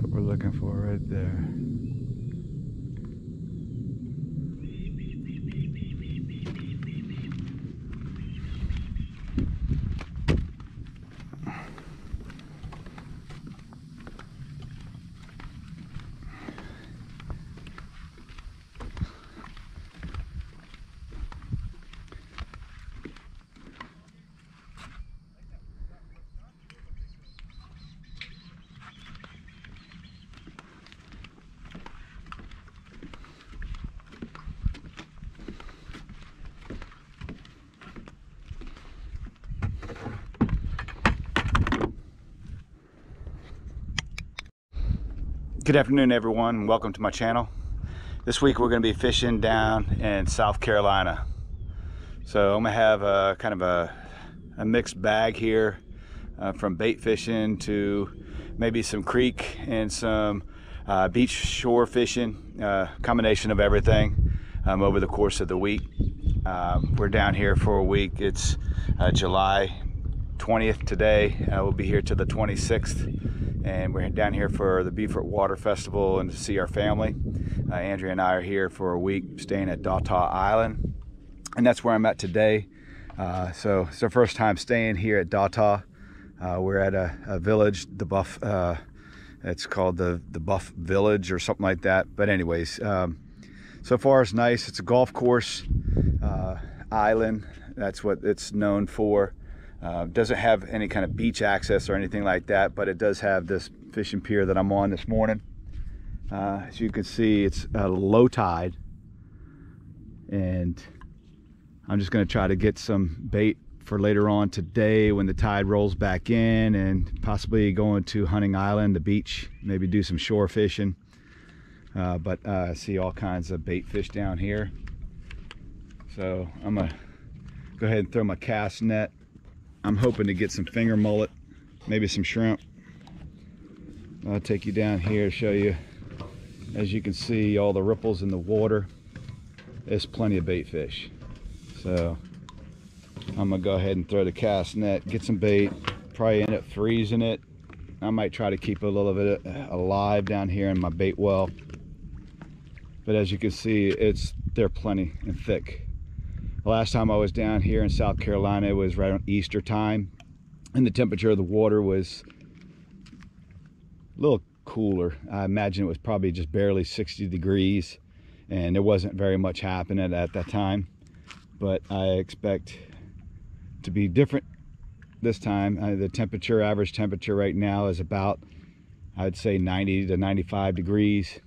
what we're looking for right there. Good afternoon, everyone, and welcome to my channel. This week we're going to be fishing down in South Carolina. So I'm going to have a kind of a mixed bag here, from bait fishing to maybe some creek and some beach shore fishing, combination of everything over the course of the week. We're down here for a week. It's July 20th today. We'll be here till the 26th. And we're down here for the Beaufort Water Festival and to see our family. Andrea and I are here for a week, staying at Dawtaw Island, and that's where I'm at today. So it's our first time staying here at Dawtaw. We're at a village, the Buff. It's called the Buff Village or something like that. But anyways, so far it's nice. It's a golf course island. That's what it's known for. Doesn't have any kind of beach access or anything like that, but it does have this fishing pier that I'm on this morning. As you can see, it's low tide, and I'm just going to try to get some bait for later on today when the tide rolls back in, and possibly going to Hunting Island, the beach, maybe do some shore fishing. But I see all kinds of bait fish down here, so I'm going to go ahead and throw my cast net. I'm hoping to get some finger mullet, maybe some shrimp. I'll take you down here to show you. As you can see, all the ripples in the water. There's plenty of bait fish. So I'm gonna go ahead and throw the cast net, get some bait, probably end up freezing it. I might try to keep a little bit alive down here in my bait well. But as you can see, they're plenty and thick. The last time I was down here in South Carolina, it was right on Easter time, and the temperature of the water was a little cooler. I imagine it was probably just barely 60 degrees, and there wasn't very much happening at that time. But I expect to be different this time. The temperature, average temperature right now is about, I'd say 90 to 95 degrees.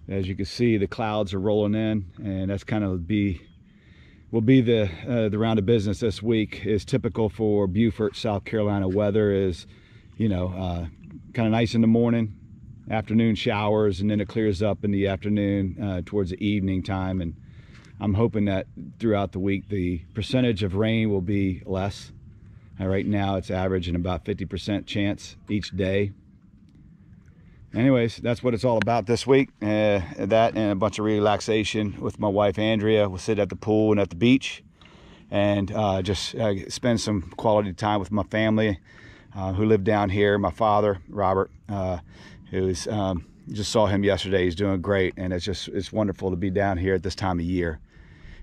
As you can see, the clouds are rolling in, and that's kind of will be the round of business this week. Is typical for Beaufort, South Carolina weather. Is, you know, kind of nice in the morning, afternoon showers, and then it clears up in the afternoon towards the evening time. And I'm hoping that throughout the week the percentage of rain will be less. Right now it's averaging about 50% chance each day. Anyways, that's what it's all about this week. That and a bunch of relaxation with my wife Andrea. We'll sit at the pool and at the beach, and just spend some quality time with my family who live down here. My father, Robert, who's just saw him yesterday. He's doing great, and it's wonderful to be down here at this time of year.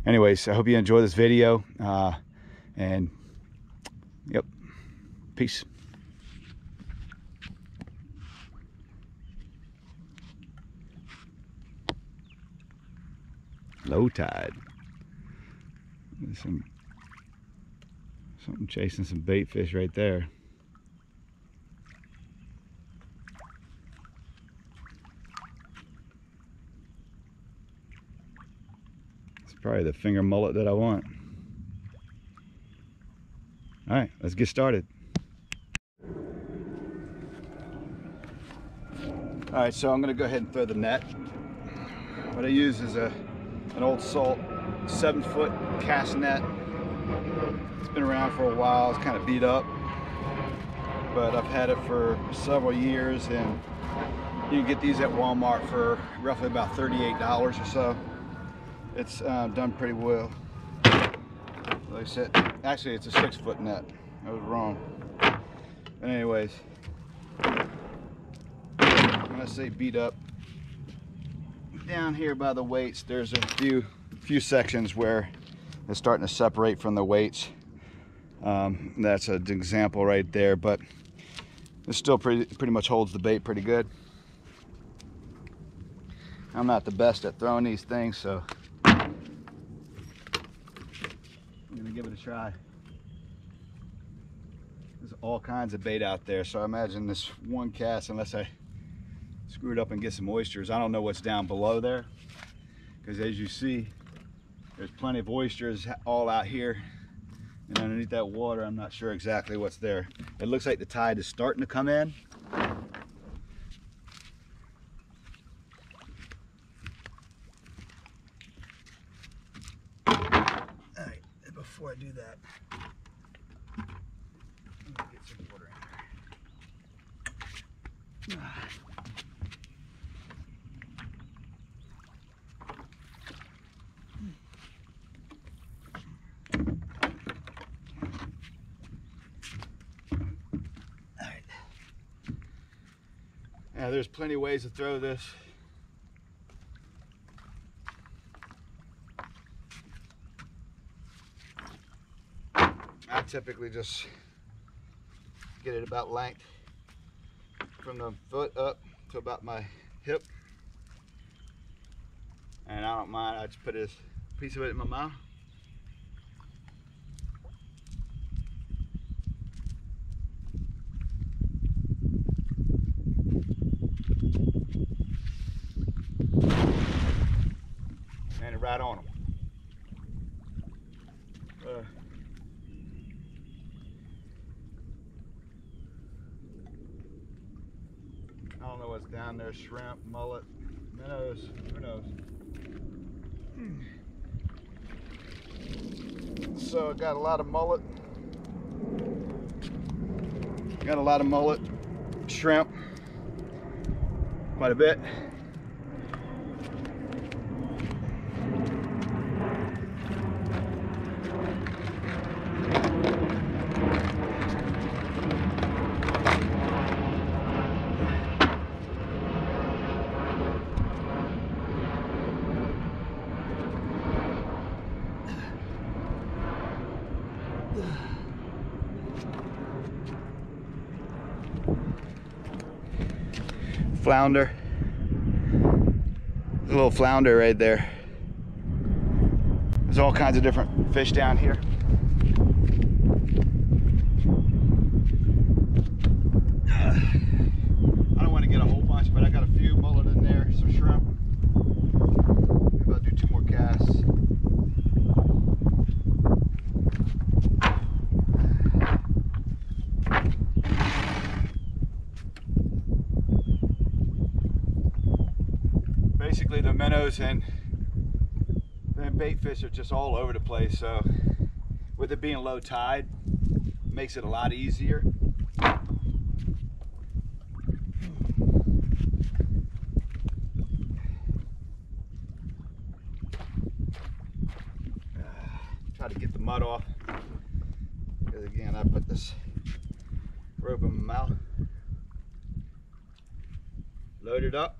Anyways, I hope you enjoy this video, and yep, peace. Low tide. There's something chasing some bait fish right there. It's probably the finger mullet that I want. All right, let's get started. All right, so I'm gonna go ahead and throw the net. What I use is an old salt 7-foot cast net. It's been around for a while. It's kind of beat up, but I've had it for several years, and you can get these at Walmart for roughly about $38 or so. It's done pretty well. Like I said, actually it's a 6-foot net. I was wrong. But anyways, when I say beat up, down here by the weights, there's a few sections where it's starting to separate from the weights. That's an example right there, but it still pretty much holds the bait pretty good. I'm not the best at throwing these things, so I'm gonna give it a try. There's all kinds of bait out there, so I imagine this one cast, unless I screw it up and get some oysters, I don't know what's down below there, because as you see, there's plenty of oysters all out here, and underneath that water, I'm not sure exactly what's there. It looks like the tide is starting to come in. All right, before I do that, let me get some water in there. Now, there's plenty of ways to throw this. I typically just get it about length from the foot up to about my hip. And I don't mind, I just put a piece of it in my mouth. And right on them. I don't know what's down there, shrimp, mullet, minnows, who knows. So I got a lot of mullet. Got a lot of mullet, shrimp, quite a bit. Flounder. There's a little flounder right there. There's all kinds of different fish down here. I don't want to get a whole bunch, but I got a few mullet in there, some shrimp. Maybe I'll do 2 more casts. Basically, the minnows and bait fish are just all over the place, so with it being low tide, it makes it a lot easier. Try to get the mud off, because again, I put this rope in my mouth, load it up.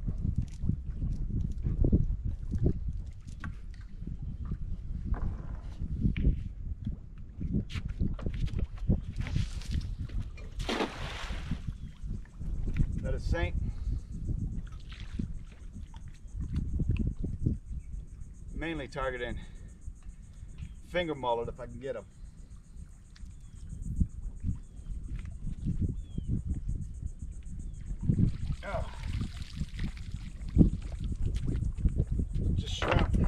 Let it sink. Mainly targeting finger mullet if I can get them. Oh. Just shrimp.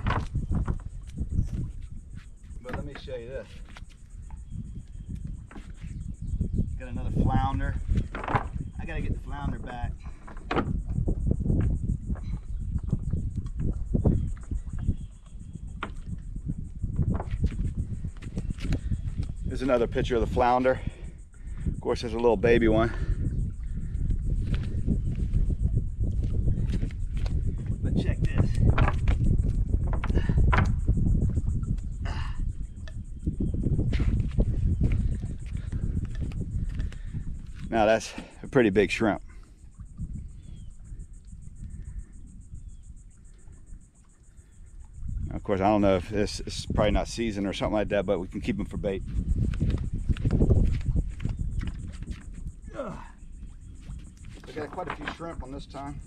But let me show you this. Got another flounder. I gotta get the flounder back. Here's another picture of the flounder. Of course, there's a little baby one. But check this. Now that's a pretty big shrimp. Of course, I don't know if this is probably not seasoned or something like that, but we can keep them for bait. I got quite a few shrimp on this time,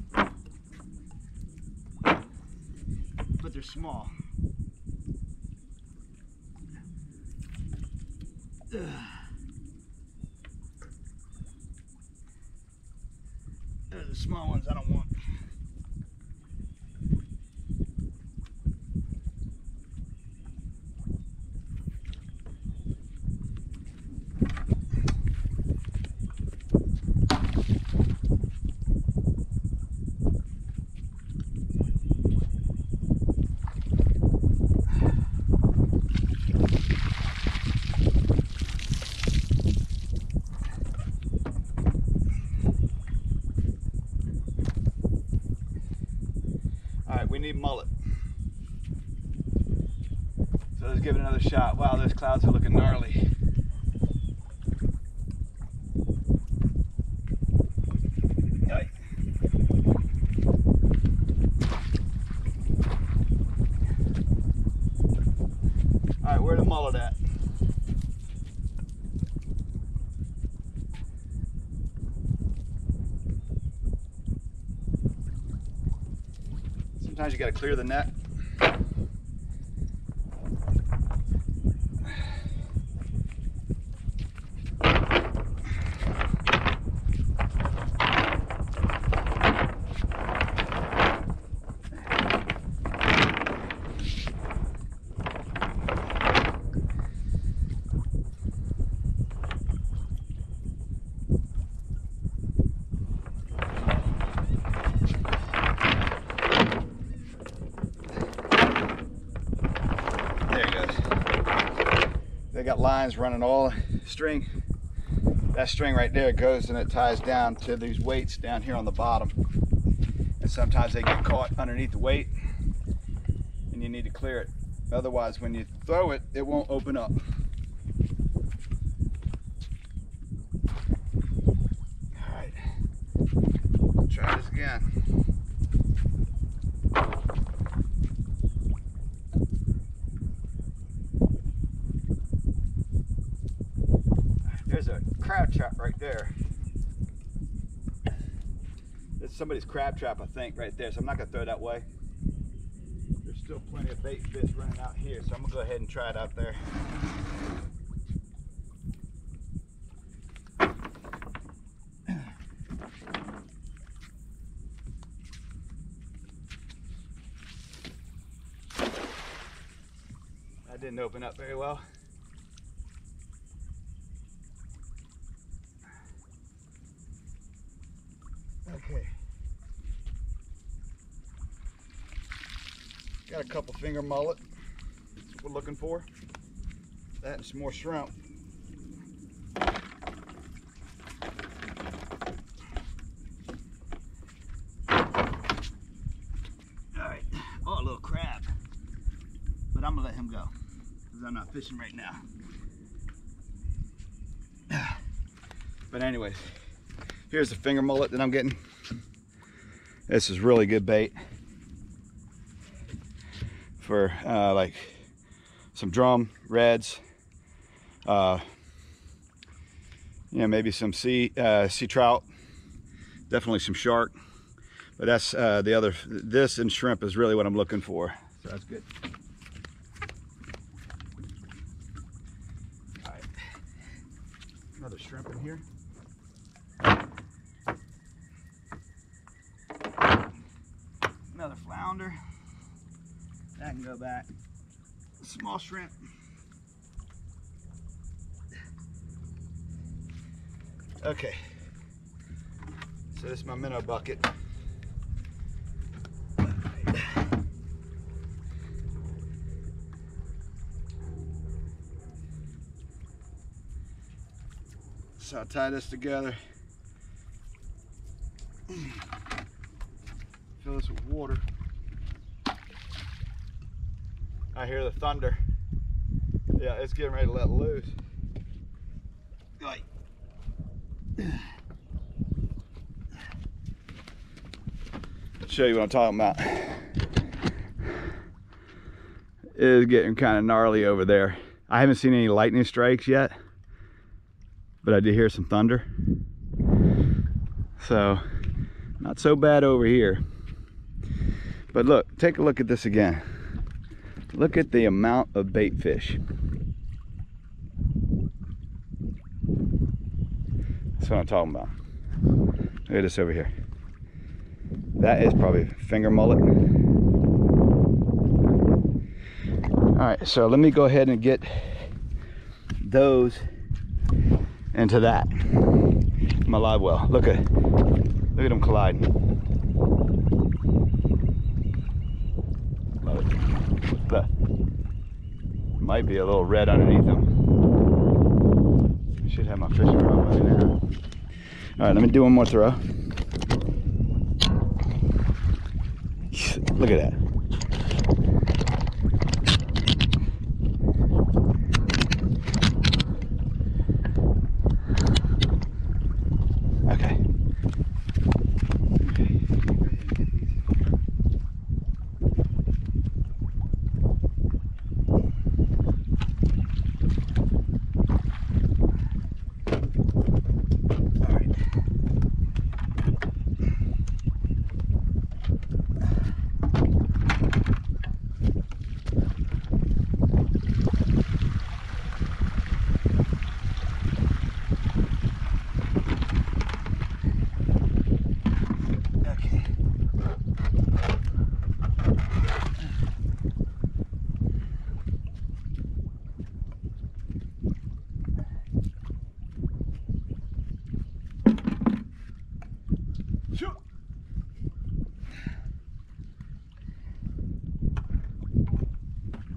but they're small. They're the small ones I don't want. We need mullet. So let's give it another shot. Wow, those clouds are looking gnarly. Right. All right, where's the mullet at? Sometimes you got to clear the net. They got lines running all string. That string right there goes and it ties down to these weights down here on the bottom. And sometimes they get caught underneath the weight and you need to clear it. Otherwise, when you throw it, it won't open up. All right, try this again. There's a crab trap right there. It's somebody's crab trap, I think, right there. So I'm not gonna throw it that way. There's still plenty of bait fish running out here, so I'm gonna go ahead and try it out there. That didn't open up very well. Okay. Got a couple finger mullet. That's what we're looking for. That and some more shrimp. Alright. Oh, a little crab. But I'm gonna let him go because I'm not fishing right now. But anyways, here's the finger mullet that I'm getting. This is really good bait for like some drum, reds, you know, maybe some sea trout, definitely some shark. But that's the other, this and shrimp is really what I'm looking for. So that's good. All right, another shrimp in here. Another flounder. That can go back. Small shrimp. Okay. So this is my minnow bucket. So I'll tie this together. Fill this with water. I hear the thunder. Yeah, it's getting ready to let loose. Right. Show you what I'm talking about. is getting kind of gnarly over there. I haven't seen any lightning strikes yet, but I did hear some thunder. So not so bad over here. But look, take a look at this again. Look at the amount of bait fish. That's what I'm talking about. Look at this over here. That is probably finger mullet. All right, so let me go ahead and get those into that. My live well. Look at them colliding. Love it. Look. Might be a little red underneath them. I should have my fishing rod with me now. All right, let me do one more throw. Look at that. Okay.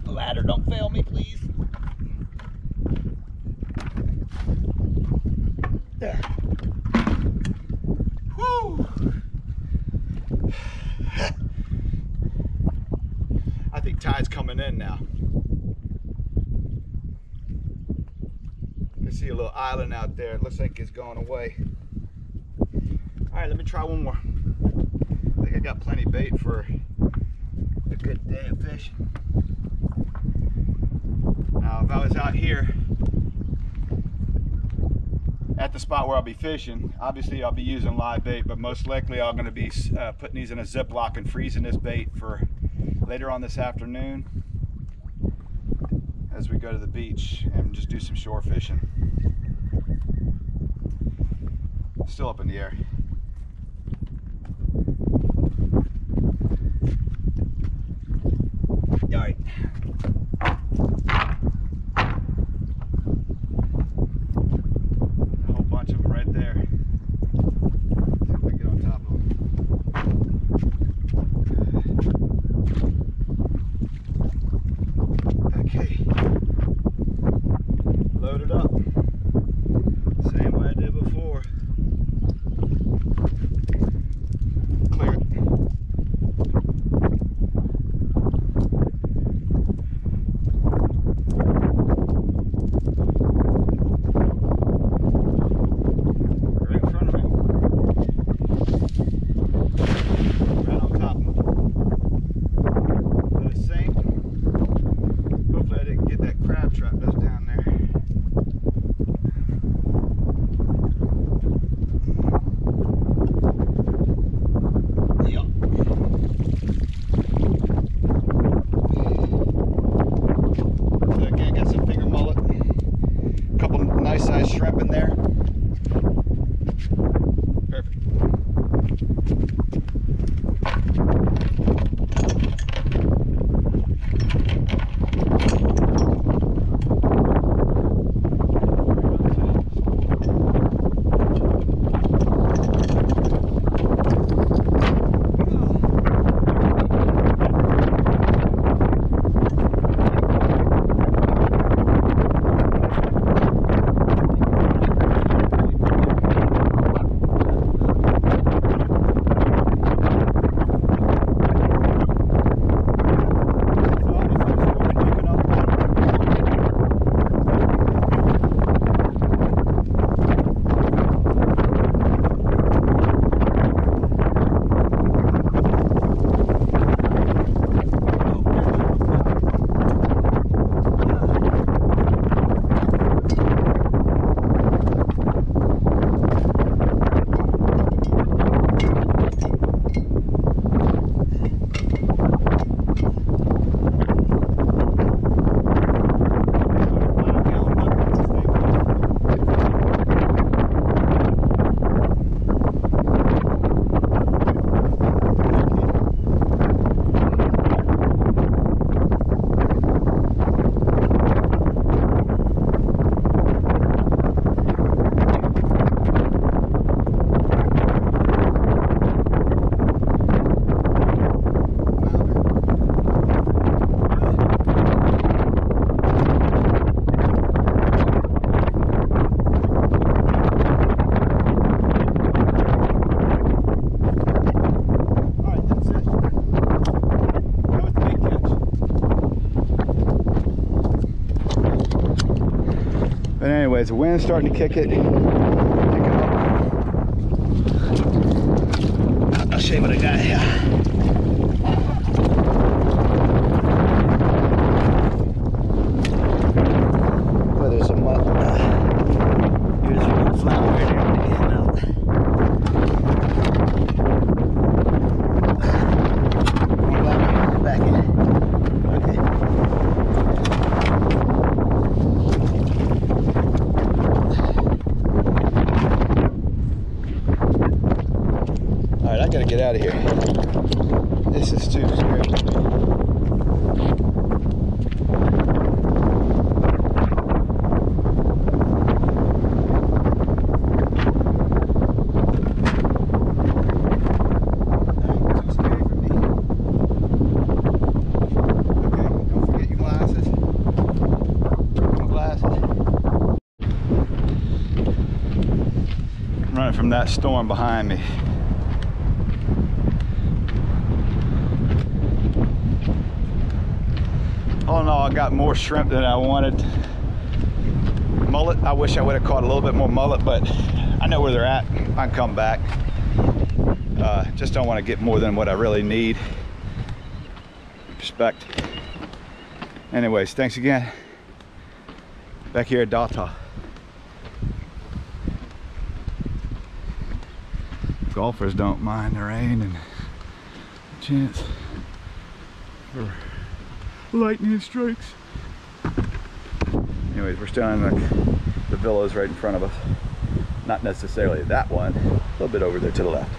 Ladder, don't fail me, please. There. Woo! I think tide's coming in now. I see a little island out there. It looks like it's going away. All right, let me try one more. I think I got plenty bait for a good day of fishing. Now, if I was out here at the spot where I'll be fishing, obviously I'll be using live bait, but most likely I'm going to be putting these in a Ziploc and freezing this bait for later on this afternoon as we go to the beach and just do some shore fishing. Still up in the air. All right. Anyways, the wind's starting to kick it. I'll show you what I got here. Well, there's a mud. Here's a flower right there. Back in. Okay. Alright, I gotta get out of here. This is too scary. Running from that storm behind me. All in all, I got more shrimp than I wanted. Mullet, I wish I would have caught a little bit more mullet, but I know where they're at. I can come back. Just don't want to get more than what I really need. Respect. Anyways, thanks again. Back here at Dawtaw. Golfers don't mind the rain and chance for lightning strikes. Anyways, we're still in the villas right in front of us. Not necessarily that one, a little bit over there to the left.